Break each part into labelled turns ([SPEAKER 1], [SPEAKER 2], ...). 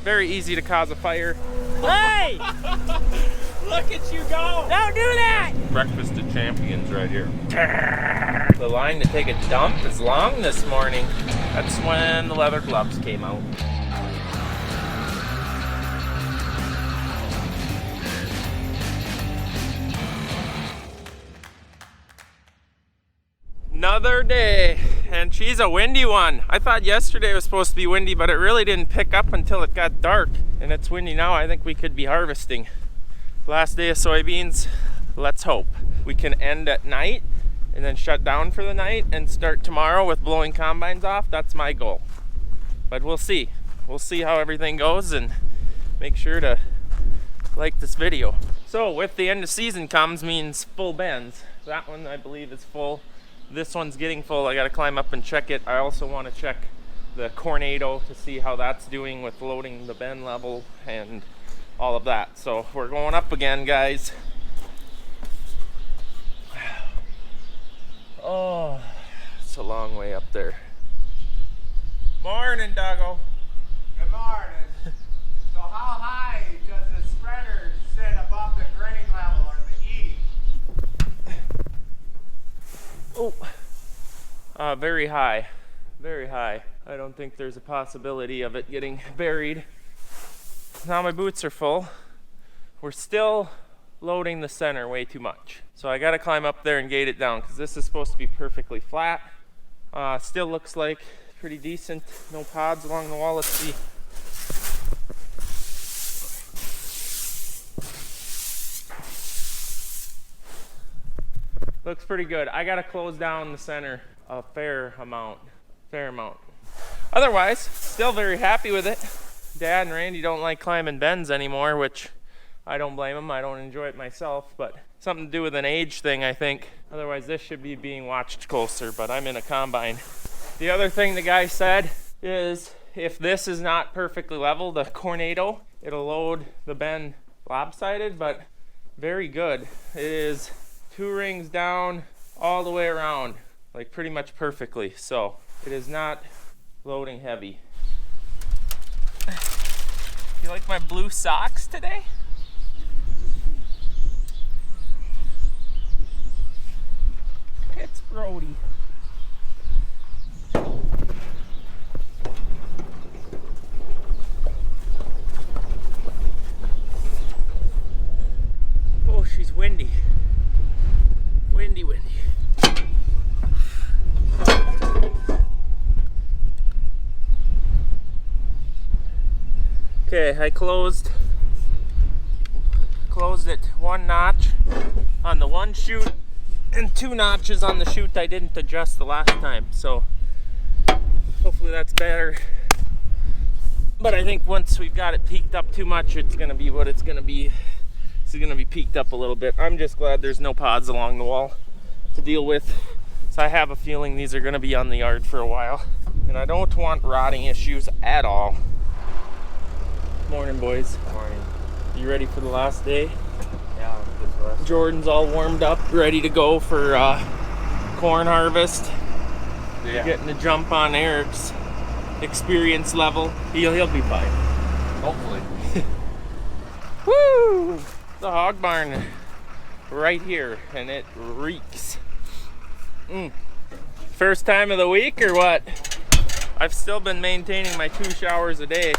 [SPEAKER 1] very easy to cause a fire. Hey! Look at you go! Don't do that! Breakfast of champions right here. The line to take a dump is long this morning. That's when the leather gloves came out. Another day, and she's a windy one. I thought yesterday was supposed to be windy, but it really didn't pick up until it got dark, and it's windy now. I think we could be harvesting. Last day of soybeans. Let's hope we can end at night and then shut down for the night and start tomorrow with blowing combines off. That's my goal, but we'll see. We'll see how everything goes, and make sure to like this video. So with the end of season comes means full bends. That one I believe is full. This one's getting full. I got to climb up and check it. I also want to check the Tornado to see how that's doing with loading the bend level and all of that. So we're going up again, guys. Oh, it's a long way up there. Morning, Doggo.
[SPEAKER 2] Good morning. So how high does the spreader sit above the grain level or the eave?
[SPEAKER 1] Oh, very high, very high. I don't think there's a possibility of it getting buried. Now my boots are full. We're still loading the center way too much. So I gotta climb up there and gate it down because this is supposed to be perfectly flat. Still looks like pretty decent. No pods along the wall. Let's see. Looks pretty good. I gotta close down the center a fair amount. Otherwise, still very happy with it. Dad and Randy don't like climbing bends anymore, which I don't blame them. I don't enjoy it myself, but something to do with an age thing, I think. Otherwise, this should be being watched closer, but I'm in a combine. The other thing the guy said is if this is not perfectly level, the Tornado, it'll load the bend lopsided, but very good. It is 2 rings down all the way around, like pretty much perfectly. So it is not loading heavy. You like my blue socks today? It's Brody. Oh, she's windy. Windy. Okay, I closed it 1 notch on the one chute and 2 notches on the chute I didn't adjust the last time. So hopefully that's better. But I think once we've got it peaked up too much, it's gonna be what it's gonna be. It's gonna be peaked up a little bit. I'm just glad there's no pods along the wall to deal with. So I have a feeling these are gonna be on the yard for a while. And I don't want rotting issues at all. Morning, boys.
[SPEAKER 2] Morning.
[SPEAKER 1] You ready for the last day?
[SPEAKER 2] Yeah, just rest.
[SPEAKER 1] Jordan's all warmed up, ready to go for corn harvest.
[SPEAKER 2] Yeah.
[SPEAKER 1] Getting to jump on Eric's experience level. He'll be fine.
[SPEAKER 2] Hopefully.
[SPEAKER 1] Woo! The hog barn right here, and it reeks. First time of the week or what? I've still been maintaining my 2 showers a day.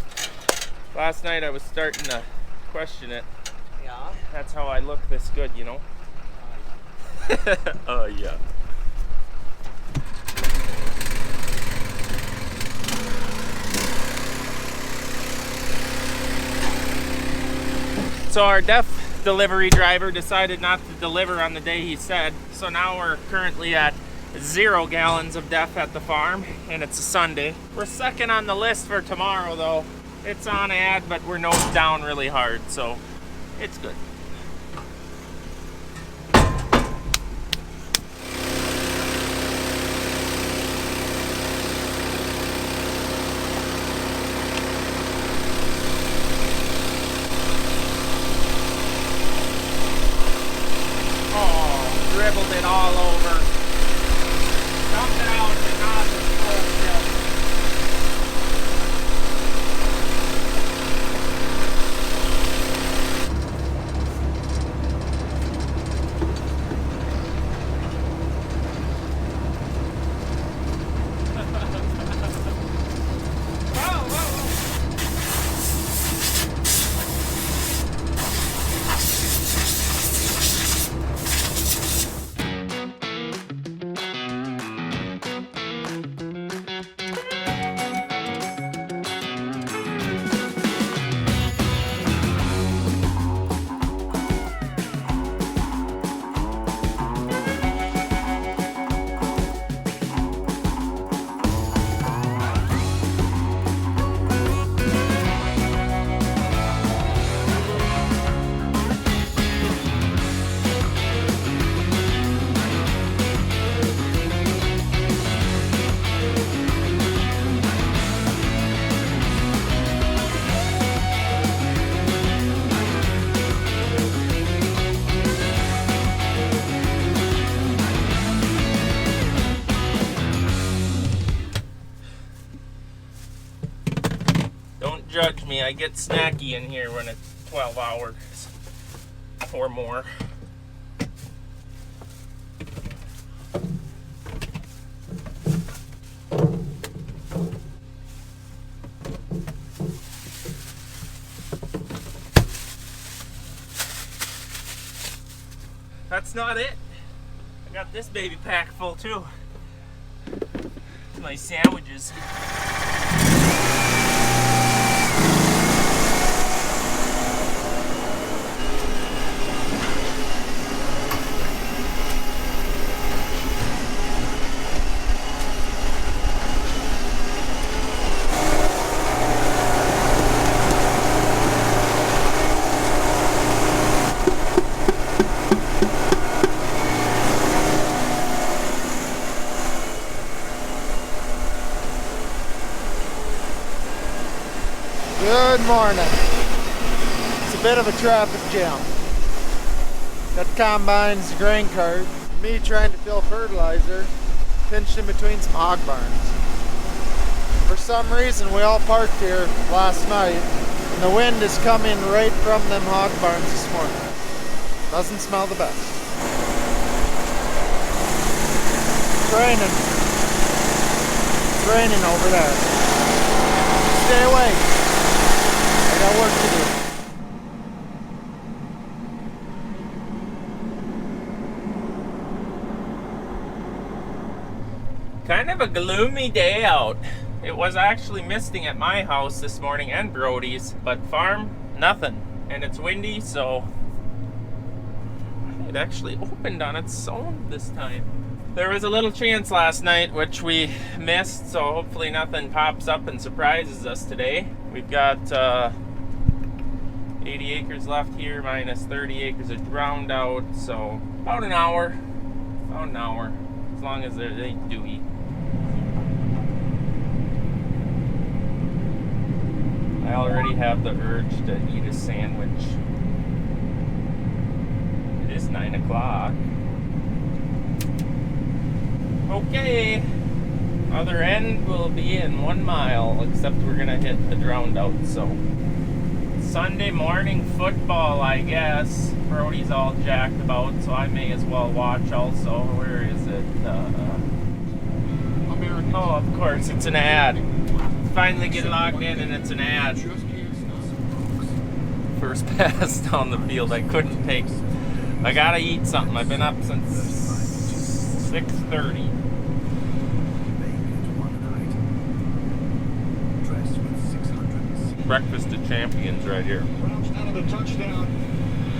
[SPEAKER 1] Last night I was starting to question it.
[SPEAKER 2] Yeah.
[SPEAKER 1] That's how I look this good, you know? Oh, yeah. So our DEF delivery driver decided not to deliver on the day he said. So now we're currently at 0 gallons of DEF at the farm, and it's a Sunday. We're second on the list for tomorrow though. It's on ad, but we're nose down really hard, so it's good. Oh, dribbled it all over. Dumped it out and not the full still. judge me. I get snacky in here when it's 12 hours or more. That's not it. I got this baby pack full too. My sandwiches.
[SPEAKER 2] Good morning. It's a bit of a traffic jam. Got combines, the grain cart, me trying to fill fertilizer, pinched in between some hog barns. For some reason we all parked here last night and the wind is coming right from them hog barns this morning. Doesn't smell the best. It's raining. It's raining over there. Stay away. I got work to do.
[SPEAKER 1] Kind of a gloomy day out. It was actually misting at my house this morning and Brody's, but farm, nothing. And it's windy, so it actually opened on its own this time. There was a little chance last night, which we missed, so hopefully nothing pops up and surprises us today. We've got 80 acres left here, minus 30 acres are drowned out, so about an hour, as long as they dewy. I already have the urge to eat a sandwich. It is 9 o'clock. Okay, other end will be in 1 mile, except we're gonna hit the drowned out, so. Sunday morning football, I guess. Brody's all jacked about, so I may as well watch also. Where is it? Oh, of course, it's an ad. Finally get logged in and it's an ad. First pass down the field, I couldn't take. I gotta eat something. I've been up since 6:30. Breakfast of champions right here.
[SPEAKER 3] Browns out of the touchdown.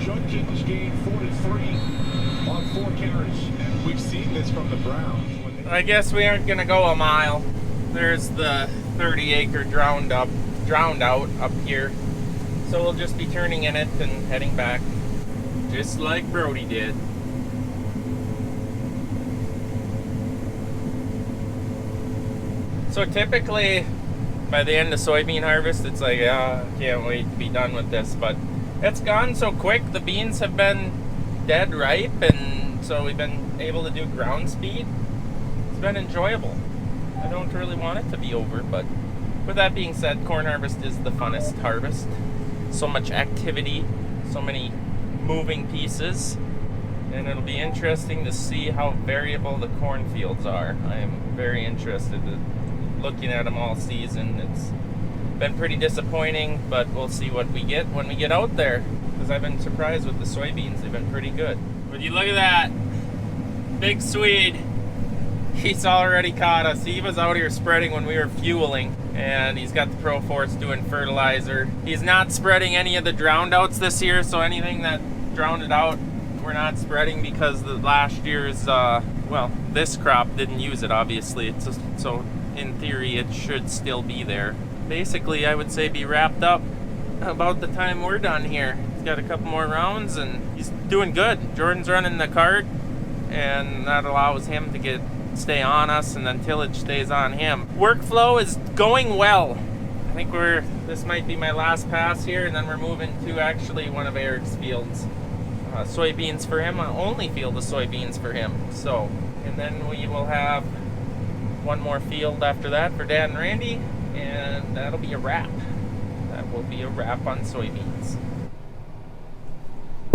[SPEAKER 3] Judkins gained 43 on 4 carries. And we've seen this from the Browns.
[SPEAKER 1] I guess we aren't gonna go a mile. There's the 30-acre drowned out up here. So we'll just be turning in it and heading back. Just like Brody did. So typically, by the end of soybean harvest, it's like, I can't wait to be done with this, but it's gone so quick. The beans have been dead ripe, and so we've been able to do ground speed. It's been enjoyable. I don't really want it to be over, but with that being said, corn harvest is the funnest harvest. So much activity, so many moving pieces, and it'll be interesting to see how variable the cornfields are. I am very interested in looking at them all season. It's been pretty disappointing, but we'll see what we get when we get out there, because I've been surprised with the soybeans. They've been pretty good. But you look at that big Swede, he's already caught us. He was out here spreading when we were fueling, and he's got the Pro Force doing fertilizer. He's not spreading any of the drowned outs this year, so anything that drowned it out we're not spreading, because the last year's this crop didn't use it, obviously. It's just, so in theory it should still be there. Basically, I would say be wrapped up about the time we're done here. He's got a couple more rounds and he's doing good. Jordan's running the cart, and that allows him to stay on us, and then tillage stays on him. Workflow is going well. I think this might be my last pass here, and then we're moving to actually one of Eric's fields. Soybeans for him, only field of soybeans for him. So, and then we will have one more field after that for Dad and Randy, and that'll be a wrap. that will be a wrap on soybeans.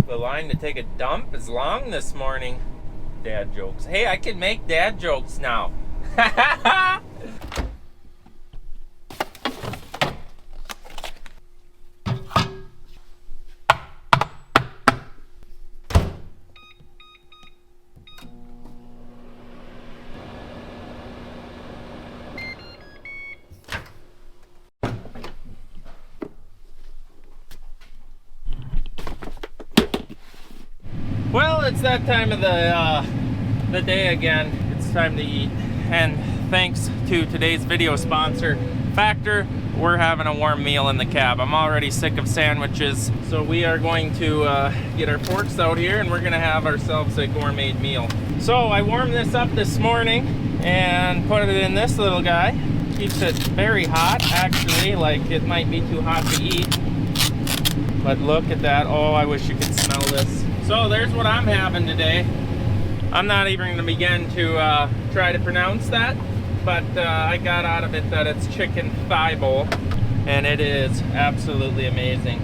[SPEAKER 1] The line to take a dump is long this morning. Dad jokes. Hey, I can make dad jokes now. Well, it's that time of the day again. It's time to eat. And thanks to today's video sponsor, Factor, we're having a warm meal in the cab. I'm already sick of sandwiches, so we are going to get our forks out here and we're gonna have ourselves a gourmet meal. So I warmed this up this morning and put it in this little guy. Keeps it very hot, actually, like it might be too hot to eat. But look at that. Oh, I wish you could smell this. So there's what I'm having today. I'm not even going to begin to try to pronounce that, but I got out of it that it's chicken thigh bowl, and it is absolutely amazing.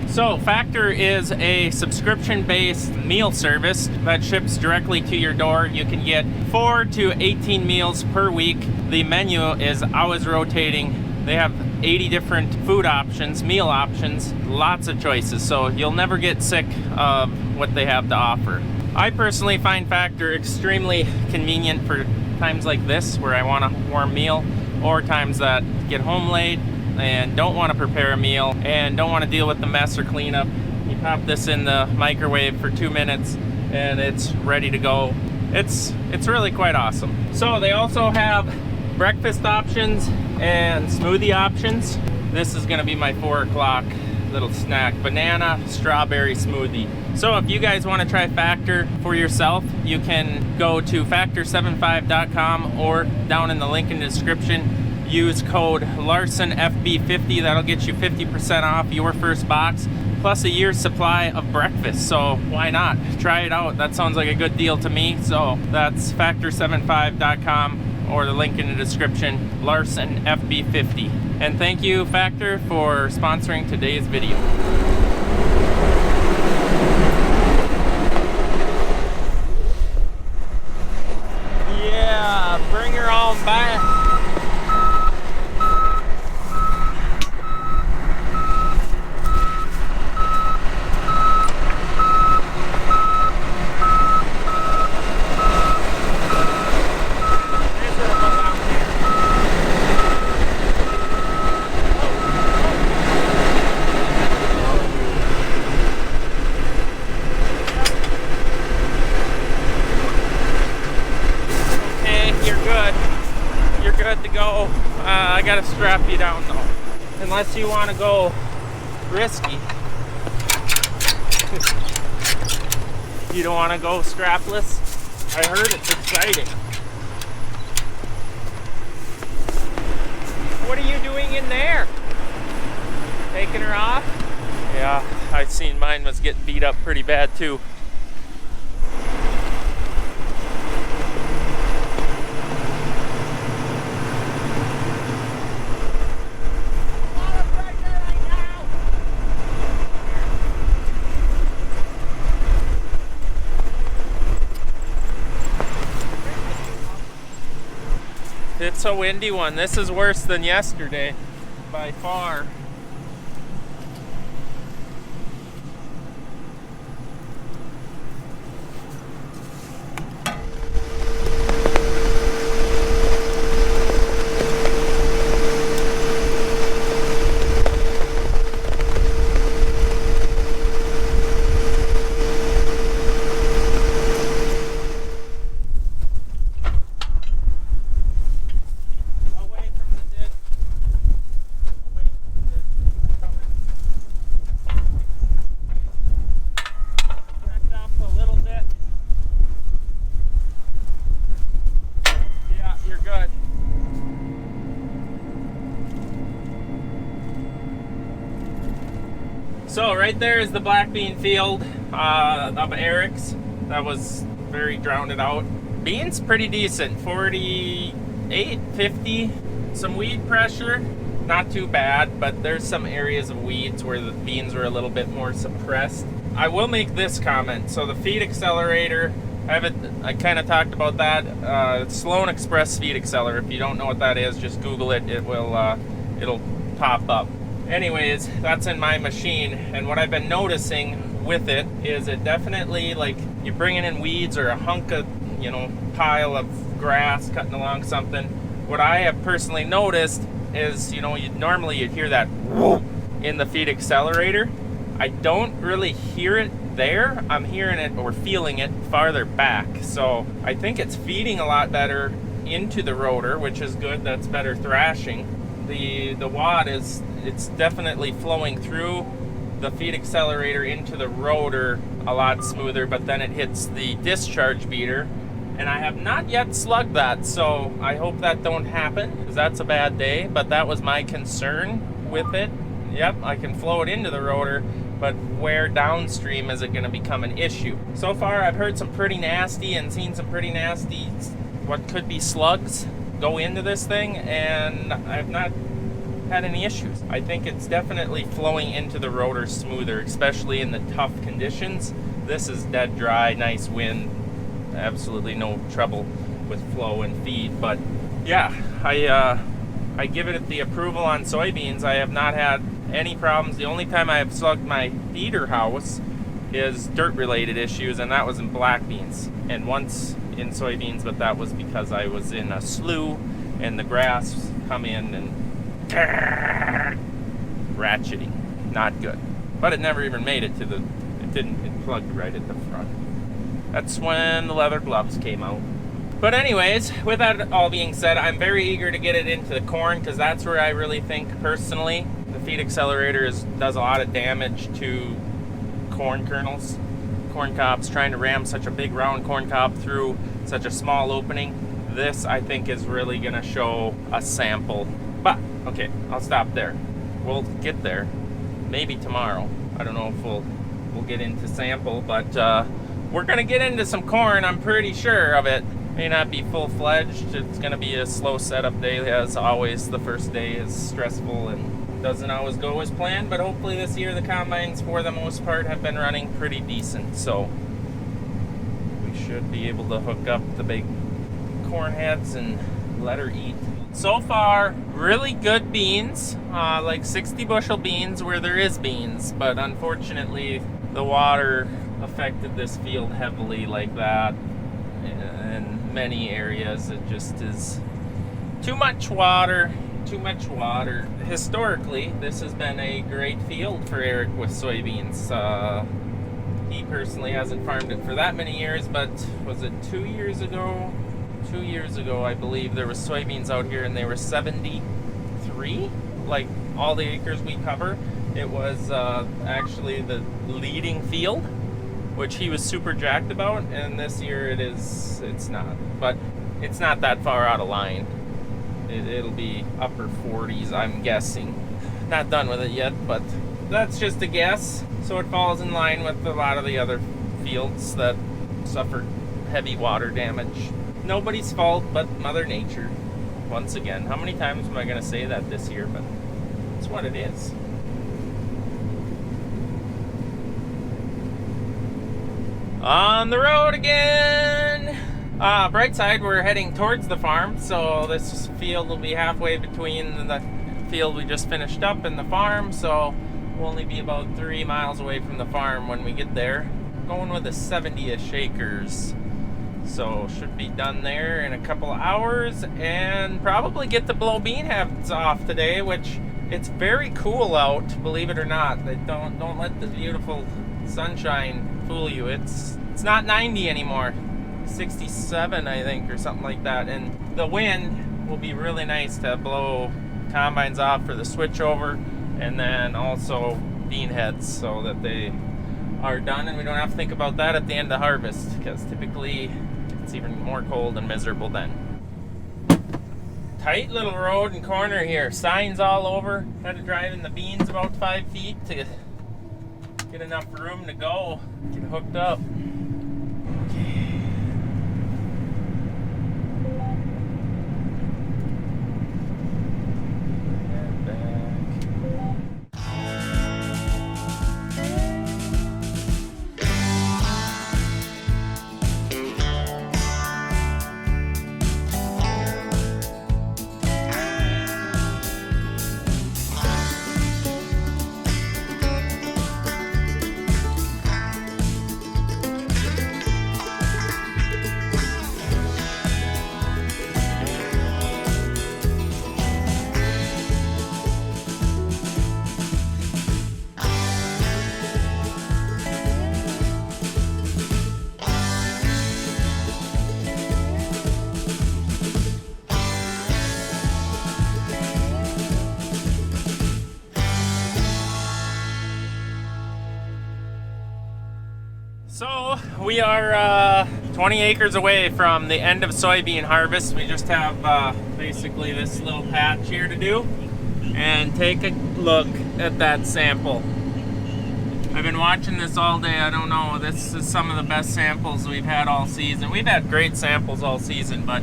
[SPEAKER 1] So Factor is a subscription-based meal service that ships directly to your door. You can get 4 to 18 meals per week. The menu is always rotating. They have 80 different food options, meal options, lots of choices, so you'll never get sick of what they have to offer. I personally find Factor extremely convenient for times like this where I want a warm meal, or times that get home late and don't want to prepare a meal and don't want to deal with the mess or cleanup. You pop this in the microwave for 2 minutes and it's ready to go. It's really quite awesome. So they also have breakfast options and smoothie options. This is gonna be my 4 o'clock little snack, banana strawberry smoothie. So if you guys want to try Factor for yourself, you can go to factor75.com or down in the link in the description, use code LarsonFB50. That'll get you 50% off your first box plus a year's supply of breakfast. So why not try it out? That sounds like a good deal to me. So that's factor75.com or the link in the description, LarsonFB50. And thank you, Factor, for sponsoring today's video. Yeah, bring her on back. To go. I gotta strap you down though, unless you want to go risky. You don't want to go strapless? I heard it's exciting. What are you doing in there? Taking her off? Yeah, I seen mine was getting beat up pretty bad too. It's a windy one. This is worse than yesterday, by far. So right there is the black bean field of Eric's. That was very drowned out. Beans pretty decent, 48, 50. Some weed pressure, not too bad, but there's some areas of weeds where the beans were a little bit more suppressed. I will make this comment. So the feed accelerator, I kind of talked about that. Sloan Express feed accelerator. If you don't know what that is, just Google it. It will, it'll pop up. Anyways, that's in my machine, and what I've been noticing with it is it definitely, like, you're bringing in weeds or a hunk of, you know, pile of grass cutting along something. What I have personally noticed is, you know, normally you'd hear that whoop in the feed accelerator. I don't really hear it there. I'm hearing it or feeling it farther back. So I think it's feeding a lot better into the rotor, which is good. That's better thrashing. The wad it's definitely flowing through the feed accelerator into the rotor a lot smoother, but then it hits the discharge beater, and I have not yet slugged that, so I hope that don't happen, because that's a bad day. But that was my concern with it. Yep, I can flow it into the rotor, but where downstream is it going to become an issue? So far I've heard some pretty nasty and seen some pretty nasty, what could be slugs, go into this thing, and I've not had any issues. I think it's definitely flowing into the rotor smoother, especially in the tough conditions. This is dead dry, nice wind, absolutely no trouble with flow and feed. But yeah, I give it the approval on soybeans. I have not had any problems. The only time I have slugged my feeder house is dirt related issues, and that was in black beans and once in soybeans, but that was because I was in a slough and the grass come in and ratcheting, not good. But it never even made it to the, it plugged right at the front. That's when the leather gloves came out. But anyways, with that all being said, I'm very eager to get it into the corn, because that's where I really think personally the feed accelerator does a lot of damage to corn kernels, corn cobs. Trying to ram such a big round corn cob through such a small opening, this I think is really gonna show a sample. But okay, I'll stop there. We'll get there maybe tomorrow. I don't know if we'll get into sample, but we're gonna get into some corn. I'm pretty sure of it. May not be full-fledged. It's gonna be a slow setup day, as always. The first day is stressful and doesn't always go as planned, but hopefully this year the combines for the most part have been running pretty decent, so we should be able to hook up the big corn heads and let her eat. So far, really good beans, like 60 bushel beans where there is beans, but unfortunately the water affected this field heavily like that. In many areas it just is too much water. Historically, this has been a great field for Eric with soybeans. He personally hasn't farmed it for that many years, but was it 2 years ago? 2 years ago, I believe, there was soybeans out here and they were 73, like all the acres we cover. It was actually the leading field, which he was super jacked about, and this year it's not. But it's not that far out of line. It'll be upper 40s, I'm guessing. Not done with it yet, but that's just a guess. So it falls in line with a lot of the other fields that suffered heavy water damage. Nobody's fault but Mother Nature. Once again, how many times am I going to say that this year? But it's what it is. On the road again. Bright side, we're heading towards the farm, so this field will be halfway between the field we just finished up and the farm, so we'll only be about 3 miles away from the farm when we get there. Going with a 70-ish acres, so should be done there in a couple of hours, and probably get to blow bean heads off today, which it's very cool out, believe it or not. Don't let the beautiful sunshine fool you. It's not 90 anymore. 67, I think, or something like that, and the wind will be really nice to blow combines off for the switchover, and then also bean heads, so that they are done and we don't have to think about that at the end of harvest, because typically it's even more cold and miserable then. Tight little road and corner here, signs all over. Had to drive in the beans about 5 feet to get enough room to go, get hooked up. So we are 20 acres away from the end of soybean harvest. We just have basically this little patch here to do. And take a look at that sample. I've been watching this all day. I don't know, this is some of the best samples we've had all season. We've had great samples all season, but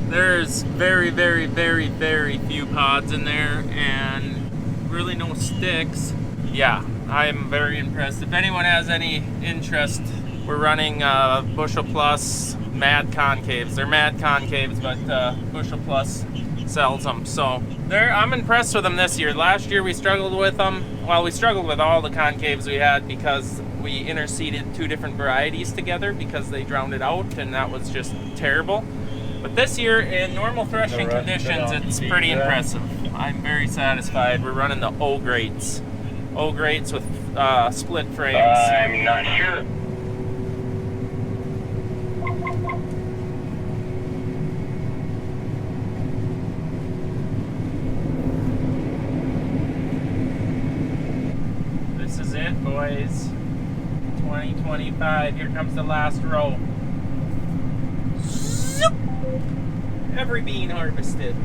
[SPEAKER 1] there's very, very, very, very few pods in there and really no sticks. Yeah, I'm very impressed. If anyone has any interest, we're running Bushel Plus Mad Concaves. They're Mad Concaves, but Bushel Plus sells them. So I'm impressed with them this year. Last year we struggled with them. Well, we struggled with all the concaves we had because we interseeded 2 different varieties together because they drowned it out, and that was just terrible. But this year, in normal threshing conditions, it's pretty impressive. I'm very satisfied. We're running the O grates. O grates with split frames.
[SPEAKER 4] I'm not sure.
[SPEAKER 1] This is it, boys. 2025. Here comes the last row. Zoop! Every bean harvested.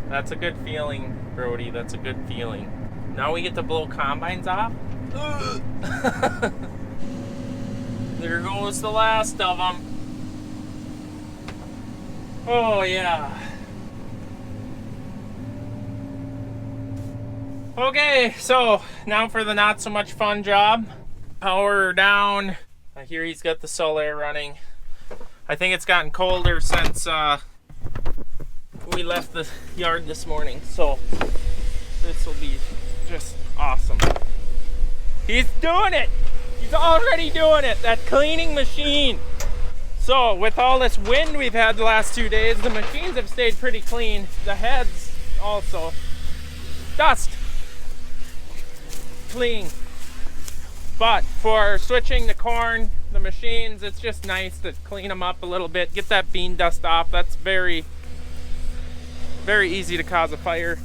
[SPEAKER 1] That's a good feeling, Brody. That's a good feeling. Now we get to blow combines off. There goes the last of them. Oh, yeah. Okay, so now for the not so much fun job. Power down. I hear he's got the solar running. I think it's gotten colder since we left the yard this morning, so this will be just awesome. He's doing it! He's already doing it! That cleaning machine! So, with all this wind we've had the last 2 days, the machines have stayed pretty clean. The heads also. Dust! Clean. But for switching the corn, the machines, it's just nice to clean them up a little bit, get that bean dust off. That's very, very easy to cause a fire.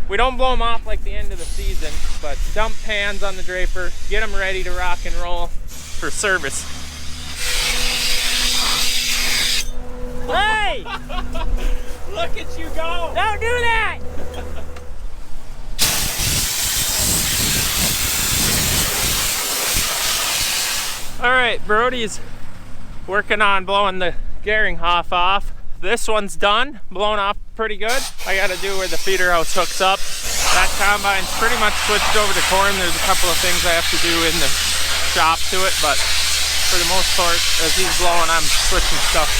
[SPEAKER 1] We don't blow them off like the end of the season, but dump pans on the draper, get them ready to rock and roll for service. Hey! Look at you go! Don't do that! Alright, Brody's working on blowing the Geringhoff off. This one's done, blown off pretty good. I gotta do where the feeder house hooks up. That combine's pretty much switched over to corn. There's a couple of things I have to do in the shop to it, but for the most part, as he's blowing, I'm switching stuff.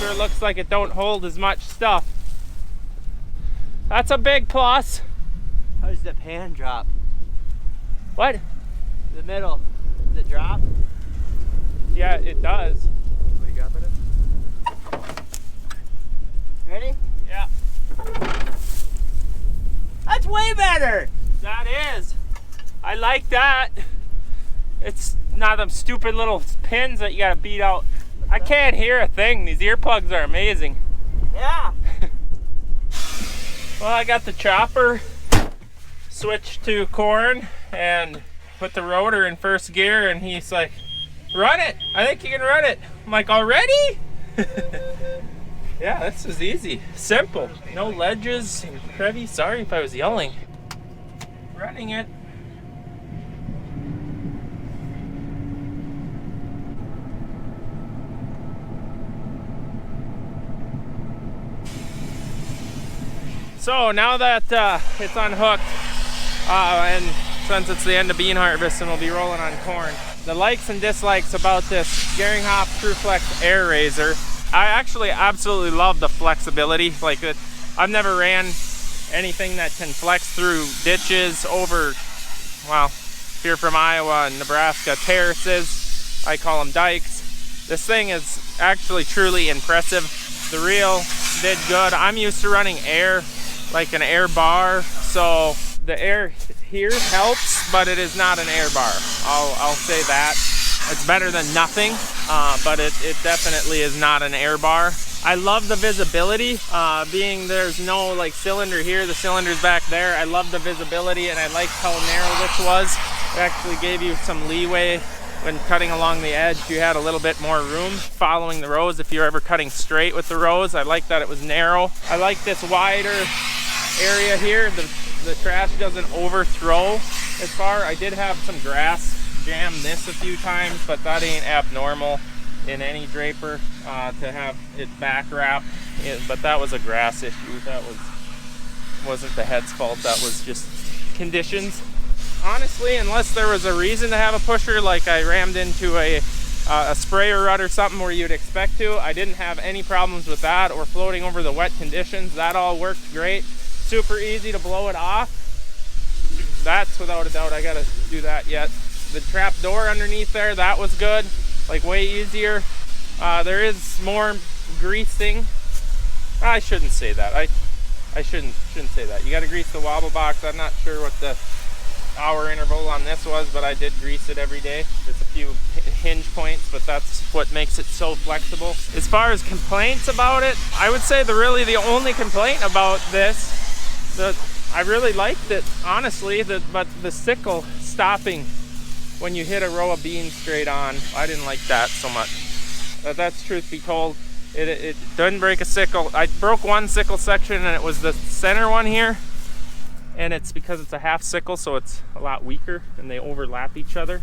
[SPEAKER 1] It looks like it don't hold as much stuff. That's a big plus.
[SPEAKER 5] How does the pan drop?
[SPEAKER 1] What?
[SPEAKER 5] The middle. Does it drop?
[SPEAKER 1] Yeah, it does.
[SPEAKER 5] What you got for it? Ready?
[SPEAKER 1] Yeah.
[SPEAKER 5] That's way better!
[SPEAKER 1] That is. I like that. It's not them stupid little pins that you gotta beat out. I can't hear a thing. These earplugs are amazing.
[SPEAKER 5] Yeah!
[SPEAKER 1] Well, I got the chopper switched to corn and put the rotor in first gear, and he's like, run it! I think you can run it. I'm like, already? Yeah, this is easy. Simple. No ledges and crevice. Sorry if I was yelling. Running it. So now that it's unhooked, and since it's the end of bean harvest and we'll be rolling on corn, the likes and dislikes about this Geringhoff TrueFlex air raiser, I actually absolutely love the flexibility. Like it, I've never ran anything that can flex through ditches over, well, if you're from Iowa and Nebraska, terraces, I call them dikes. This thing is actually truly impressive. The reel did good. I'm used to running air, like an air bar, so the air here helps, but it is not an air bar. I'll say that. It's better than nothing, but it definitely is not an air bar. I love the visibility, being there's no like cylinder here, the cylinder's back there. I love the visibility, and I liked how narrow this was. It actually gave you some leeway when cutting along the edge. You had a little bit more room following the rows if you're ever cutting straight with the rows. I like that it was narrow. I like this wider area here. The trash doesn't overthrow as far. I did have some grass jam this a few times, but that ain't abnormal in any draper to have it back wrap. But that was a grass issue. That wasn't the head's fault. That was just conditions. Honestly, unless there was a reason to have a pusher, like I rammed into a sprayer rut or something where you'd expect to, I didn't have any problems with that, or floating over the wet conditions. That all worked great. Super easy to blow it off. That's without a doubt. I gotta do that yet. The trap door underneath there, that was good. Like way easier. There is more greasing. I shouldn't say that. I shouldn't say that. You got to grease the wobble box. I'm not sure what the hour interval on this was, but I did grease it every day. There's a few hinge points, but that's what makes it so flexible. As far as complaints about it, I would say the only complaint about this, I really liked it, honestly, but the sickle stopping when you hit a row of beans straight on, I didn't like that so much. That's truth be told. It doesn't break a sickle. I broke one sickle section, and it was the center one here, and it's because it's a half sickle, so it's a lot weaker and they overlap each other.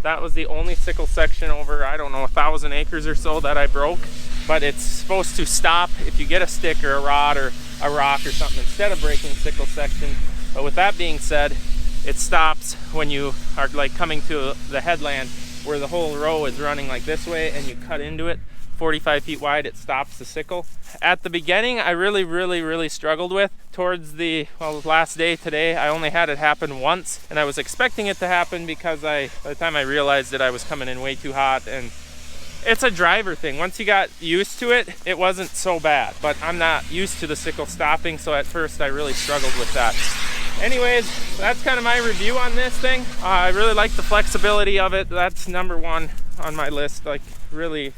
[SPEAKER 1] That was the only sickle section over, I don't know, 1,000 acres or so that I broke. But it's supposed to stop if you get a stick or a rod or a rock or something instead of breaking sickle section. But with that being said, it stops when you are like coming to the headland where the whole row is running like this way, and you cut into it 45 feet wide. It stops the sickle. At the beginning, I really struggled with. Towards the last day today, I only had it happen once, and I was expecting it to happen because by the time I realized that I was coming in way too hot, and it's a driver thing. Once you got used to it, it wasn't so bad, but I'm not used to the sickle stopping, so at first I really struggled with that. Anyways, that's kind of my review on this thing. I really like the flexibility of it. That's number one on my list. Like really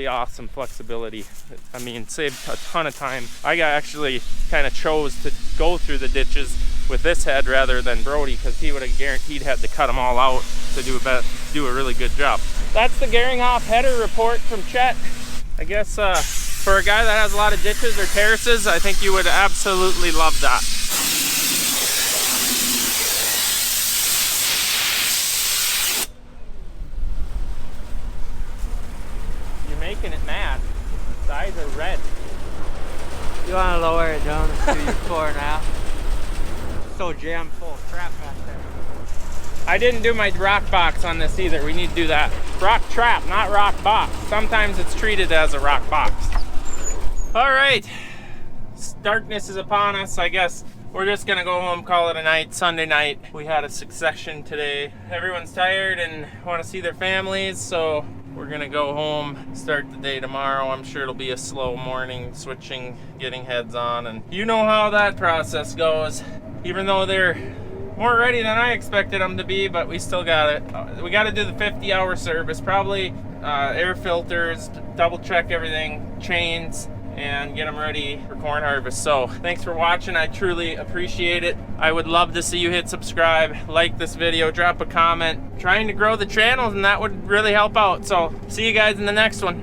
[SPEAKER 1] awesome flexibility. I mean, saved a ton of time. I actually kind of chose to go through the ditches with this head rather than Brody, because he would have guaranteed had to cut them all out to do a really good job. That's the Geringhoff header report from Chet. I guess for a guy that has a lot of ditches or terraces, I think you would absolutely love that. Making it mad. The eyes are red.
[SPEAKER 5] You want to lower it down to your 4.5? So jammed full of crap back there.
[SPEAKER 1] I didn't do my rock box on this either. We need to do that. Rock trap, not rock box. Sometimes it's treated as a rock box. All right. Darkness is upon us. I guess we're just gonna go home, call it a night. Sunday night. We had a succession today. Everyone's tired and want to see their families, so we're gonna go home, start the day tomorrow. I'm sure it'll be a slow morning, switching, getting heads on, and you know how that process goes. Even though they're more ready than I expected them to be, but we still got it. We got to do the 50-hour service, probably air filters, double check everything, chains, and get them ready for corn harvest. So thanks for watching. I truly appreciate it. I would love to see you hit subscribe, like this video, drop a comment. Trying to grow the channel, and that would really help out. So see you guys in the next one.